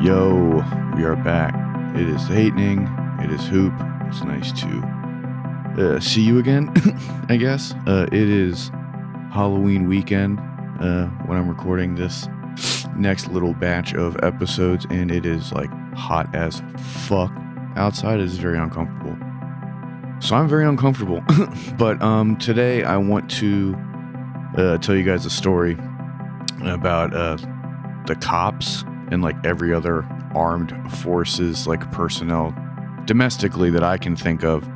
Yo, we are back. It is Hatening. It is Hoop. It's nice to see you again, I guess. It is Halloween weekend when I'm recording this next little batch of episodes, and it is like hot as fuck outside. It is very uncomfortable. So I'm very uncomfortable. But today I want to tell you guys a story about the cops and like every other armed forces like personnel domestically that I can think of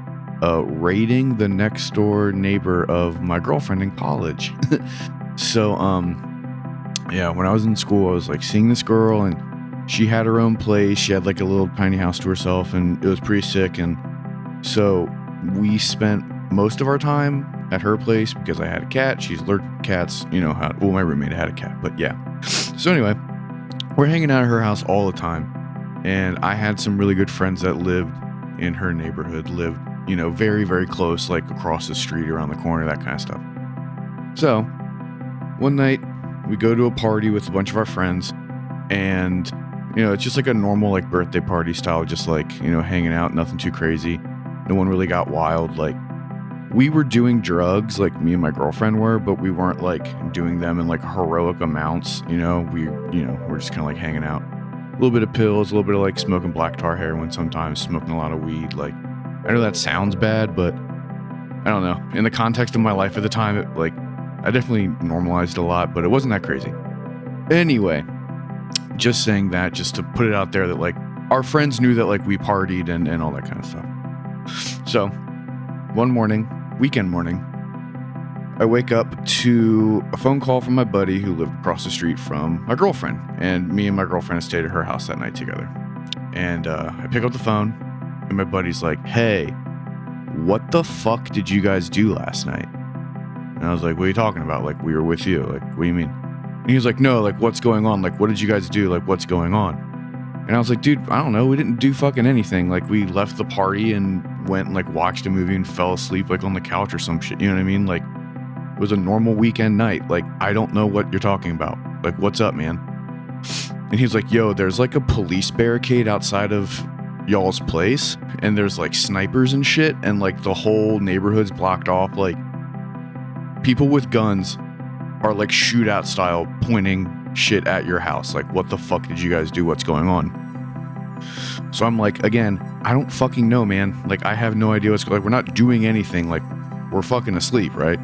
raiding the next door neighbor of my girlfriend in college. So yeah, when I was in school I was like seeing this girl, and she had her own place. She had like a little tiny house to herself, and it was pretty sick. And so we spent most of our time at her place because I had a cat. She's allergic to cats, you know how. Well, my roommate had a cat, but yeah. So anyway, we're hanging out at her house all the time, and I had some really good friends that lived in her neighborhood, lived, you know, very, very close, like across the street, around the corner, that kind of stuff. So one night we go to a party with a bunch of our friends, and, you know, it's just like a normal like birthday party style, just like, you know, hanging out, nothing too crazy. No one really got wild. Like, we were doing drugs, like me and my girlfriend were, but we weren't like doing them in like heroic amounts. You know, we're just kind of like hanging out. A little bit of pills, a little bit of like smoking black tar heroin sometimes, smoking a lot of weed. Like, I know that sounds bad, but I don't know. In the context of my life at the time, it, like, I definitely normalized a lot, but it wasn't that crazy. Anyway, just saying that, just to put it out there that like our friends knew that like we partied and all that kind of stuff. So one morning, weekend morning, I wake up to a phone call from my buddy who lived across the street from my girlfriend, and me and my girlfriend had stayed at her house that night together. And I pick up the phone, and my buddy's like, "Hey, what the fuck did you guys do last night?" And I was like, "What are you talking about? Like, we were with you. Like, what do you mean?" And he was like, "No, like, what's going on? Like, what did you guys do? Like, what's going on?" And I was like, "Dude, I don't know. We didn't do fucking anything. Like, we left the party and went and like watched a movie and fell asleep like on the couch or some shit. You know what I mean? Like, it was a normal weekend night. Like, I don't know what you're talking about. Like, what's up, man?" And he's like, "Yo, there's like a police barricade outside of y'all's place, and there's like snipers and shit, and like the whole neighborhood's blocked off. Like, people with guns are like shootout style pointing shit at your house. Like, what the fuck did you guys do? What's going on?" So I'm like, again, I don't fucking know, man. Like, I have no idea what's going on. Like, we're not doing anything. Like, we're fucking asleep, right?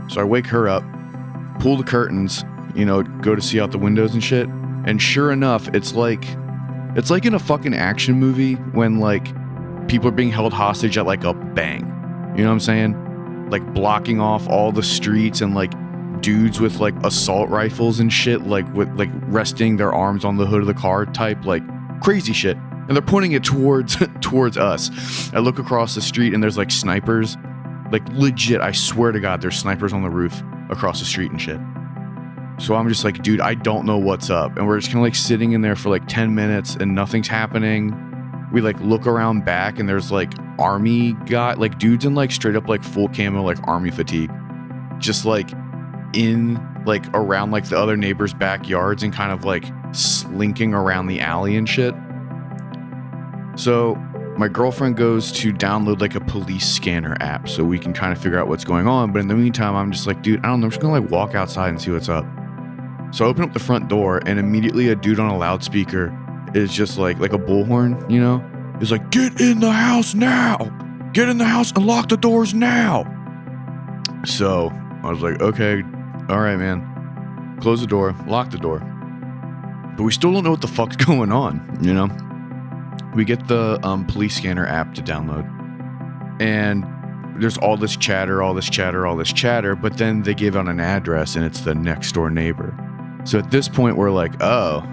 So I wake her up, pull the curtains, you know, go to see out the windows and shit. And sure enough, it's like in a fucking action movie when like people are being held hostage at like a bank. You know what I'm saying? Like blocking off all the streets, and like dudes with like assault rifles and shit, like with like resting their arms on the hood of the car type, like crazy shit. And they're pointing it towards us. I look across the street and there's like snipers, like legit, I swear to God, there's snipers on the roof across the street and shit. So I'm just like, dude, I don't know what's up. And we're just kind of like sitting in there for like 10 minutes and nothing's happening. We like look around back and there's like army guy, like dudes in like straight up like full camo, like army fatigue, just like in like around like the other neighbors' backyards and kind of like slinking around the alley and shit. So my girlfriend goes to download like a police scanner app so we can kind of figure out what's going on. But in the meantime, I'm just like, dude, I don't know. I'm just gonna like walk outside and see what's up. So I open up the front door, and immediately a dude on a loudspeaker is just like a bullhorn, you know? He's like, "Get in the house now! Get in the house and lock the doors now!" So I was like, okay, all right, man. Close the door, lock the door. But we still don't know what the fuck's going on, you know? We get the police scanner app to download, and there's all this chatter, but then they give out an address, and it's the next door neighbor. So at this point, we're like, oh,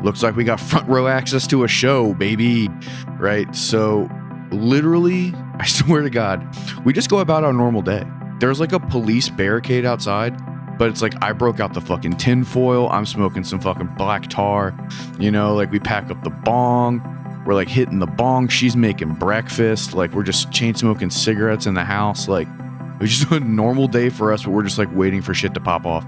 looks like we got front row access to a show, baby, right? So literally, I swear to God, we just go about our normal day. There's like a police barricade outside, but it's like I broke out the fucking tin foil. I'm smoking some fucking black tar, you know, like we pack up the bong. We're like hitting the bong. She's making breakfast. Like, we're just chain smoking cigarettes in the house. Like, it was just a normal day for us, but we're just like waiting for shit to pop off.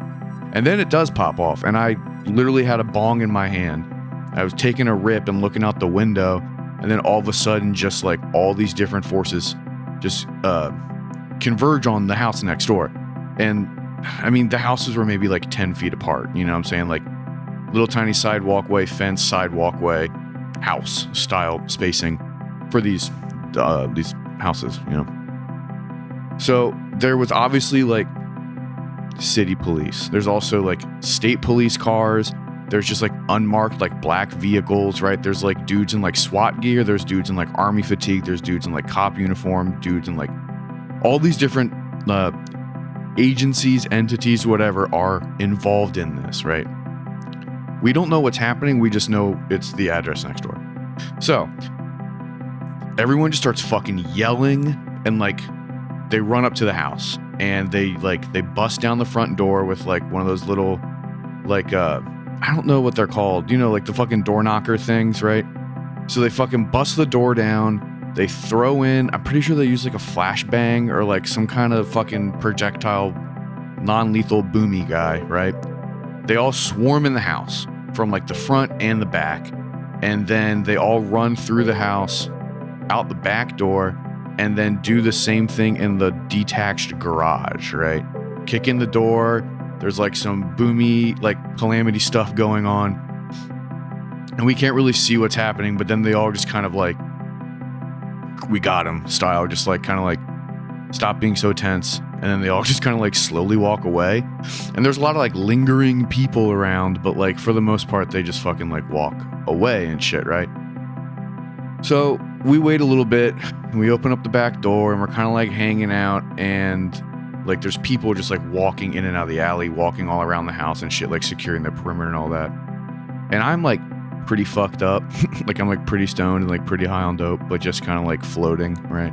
And then it does pop off, and I literally had a bong in my hand, I was taking a rip and looking out the window, and then all of a sudden, just like all these different forces just converge on the house next door. And I mean, the houses were maybe like 10 feet apart, you know what I'm saying? Like little tiny side walkway, fence, side walkway, house style spacing for these houses, you know? So there was obviously like city police. There's also like state police cars. There's just like unmarked like black vehicles, right? There's like dudes in like SWAT gear. There's dudes in like army fatigue. There's dudes in like cop uniform, dudes in like all these different agencies, entities, whatever are involved in this, right? We don't know what's happening. We just know it's the address next door. So everyone just starts fucking yelling, and like they run up to the house, and they bust down the front door with like one of those little like I don't know what they're called, you know, like the fucking door knocker things, right? So they fucking bust the door down. They throw in, I'm pretty sure they use like a flashbang or like some kind of fucking projectile, non-lethal boomy guy, right? They all swarm in the house from like the front and the back. And then they all run through the house, out the back door, and then do the same thing in the detached garage, right? Kick in the door. There's like some boomy, like calamity stuff going on. And we can't really see what's happening, but then they all just kind of like, we got him style, just like kind of like stop being so tense. And then they all just kind of like slowly walk away. And there's a lot of like lingering people around, but like for the most part, they just fucking like walk away and shit, right? So we wait a little bit, and we open up the back door, and we're kind of like hanging out, and like there's people just like walking in and out of the alley, walking all around the house and shit, like securing the perimeter and all that. And I'm like pretty fucked up. Like I'm like pretty stoned and like pretty high on dope, but just kind of like floating, right?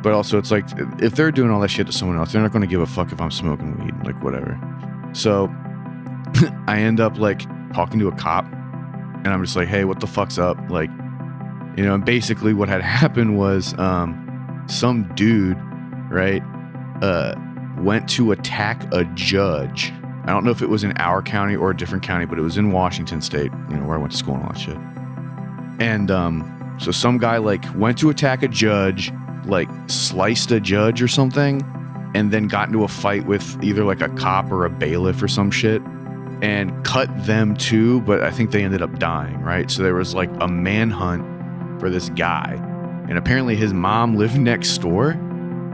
But also it's like, if they're doing all that shit to someone else, they're not going to give a fuck if I'm smoking weed, like whatever. So I end up like talking to a cop, and I'm just like, hey, what the fuck's up? Like, you know, and basically what had happened was some dude, right, went to attack a judge. I don't know if it was in our county or a different county, but it was in Washington State, you know, where I went to school and all that shit. And so some guy like went to attack a judge, like sliced a judge or something, and then got into a fight with either like a cop or a bailiff or some shit, and cut them too, but I think they ended up dying, right? So there was like a manhunt for this guy, and apparently his mom lived next door,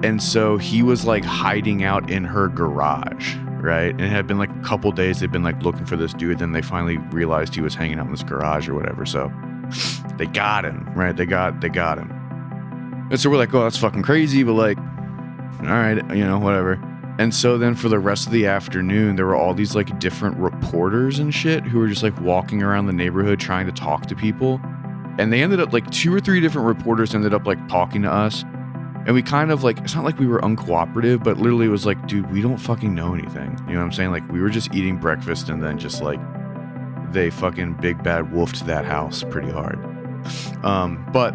and so he was like hiding out in her garage, right? And it had been like a couple days they'd been like looking for this dude, then they finally realized he was hanging out in this garage or whatever, so they got him, right? They got him. And so we're like, oh, that's fucking crazy, but like, all right, you know, whatever. And so then for the rest of the afternoon, there were all these like different reporters and shit who were just like walking around the neighborhood trying to talk to people. And they ended up like 2 or 3 different reporters ended up like talking to us. And we kind of like, it's not like we were uncooperative, but literally it was like, dude, we don't fucking know anything. You know what I'm saying? Like we were just eating breakfast, and then just like they fucking big bad wolfed that house pretty hard. But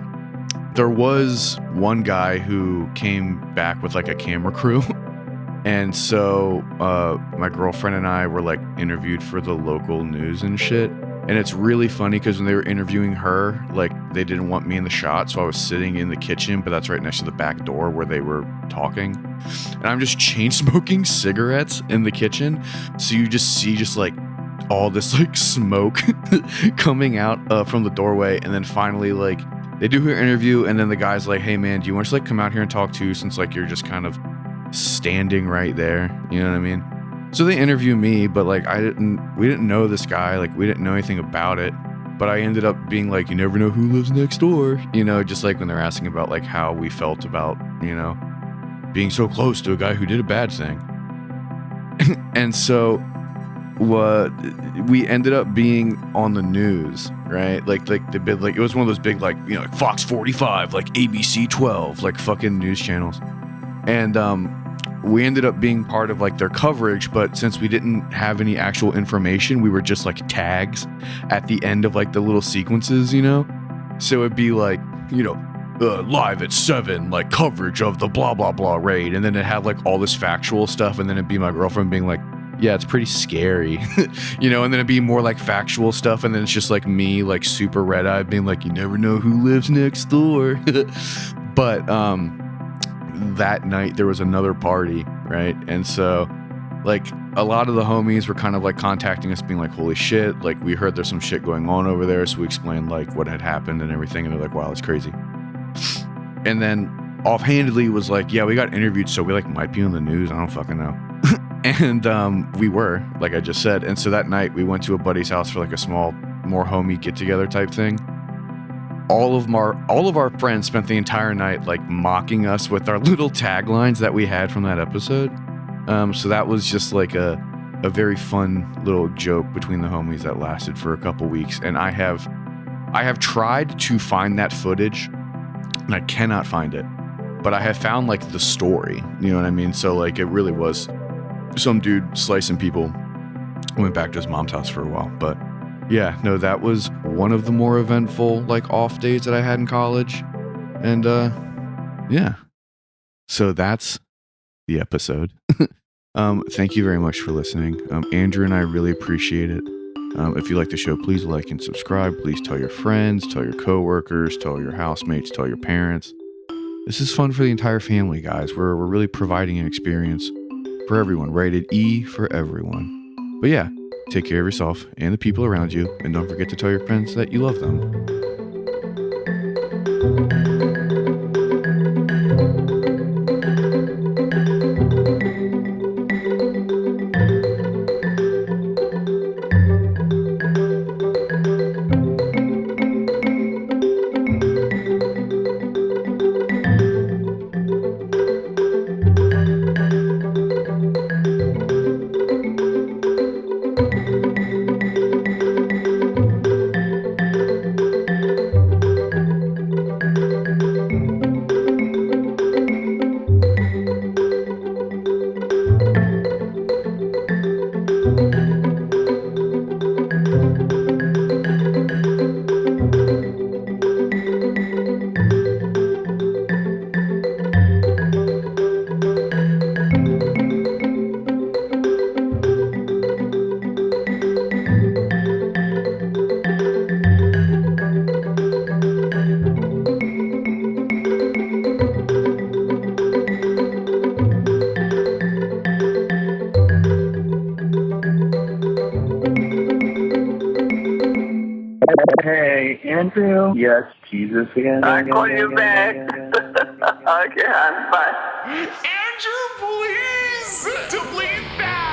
there was one guy who came back with like a camera crew. And so my girlfriend and I were like interviewed for the local news and shit. And it's really funny because when they were interviewing her, like they didn't want me in the shot. So I was sitting in the kitchen, but that's right next to the back door where they were talking. And I'm just chain smoking cigarettes in the kitchen. So you just see just like all this like smoke coming out from the doorway. And then finally like they do her interview, and then the guy's like, hey man, do you want to like come out here and talk too, since like you're just kind of standing right there, you know what I mean? So they interview me, but like we didn't know this guy, like we didn't know anything about it, but I ended up being like, you never know who lives next door, you know, just like when they're asking about like how we felt about, you know, being so close to a guy who did a bad thing. And so what we ended up being on the news, right? Like the big, like it was one of those big, like, you know, like Fox 45, like ABC 12, like fucking news channels. And we ended up being part of like their coverage, but since we didn't have any actual information, we were just like tags at the end of like the little sequences, you know? So it'd be like, you know, live at 7, like coverage of the blah blah blah raid, and then it'd have like all this factual stuff, and then it'd be my girlfriend being like, Yeah, it's pretty scary, and then it'd be more like factual stuff, and then it's just like me, like super red-eyed, being like, you never know who lives next door. But that night there was another party, right? And so, like, a lot of the homies were kind of like contacting us, being like, holy shit, like, we heard there's some shit going on over there. So we explained like what had happened and everything, and they're like, wow, that's crazy. And then offhandedly was like, yeah, we got interviewed, so we like might be on the news. I don't fucking know. And we were, like I just said. And so that night we went to a buddy's house for like a small, more homie get together type thing. All of our friends spent the entire night like mocking us with our little taglines that we had from that episode. So that was just like a very fun little joke between the homies that lasted for a couple weeks. And I have tried to find that footage, and I cannot find it. But I have found like the story, you know what I mean? So like it really was some dude slicing people. Went back to his mom's house for a while. But yeah, no, that was one of the more eventful like off days that I had in college. And yeah. So that's the episode. Thank you very much for listening. Andrew and I really appreciate it. If you like the show, please like and subscribe. Please tell your friends, tell your coworkers, tell your housemates, tell your parents. This is fun for the entire family, guys. We're really providing an experience for everyone. Rated E for everyone. But yeah, take care of yourself and the people around you, and don't forget to tell your friends that you love them. Hey, Andrew? Yes, Jesus again. I'll call you back. Okay, bye. Andrew, please! To please back!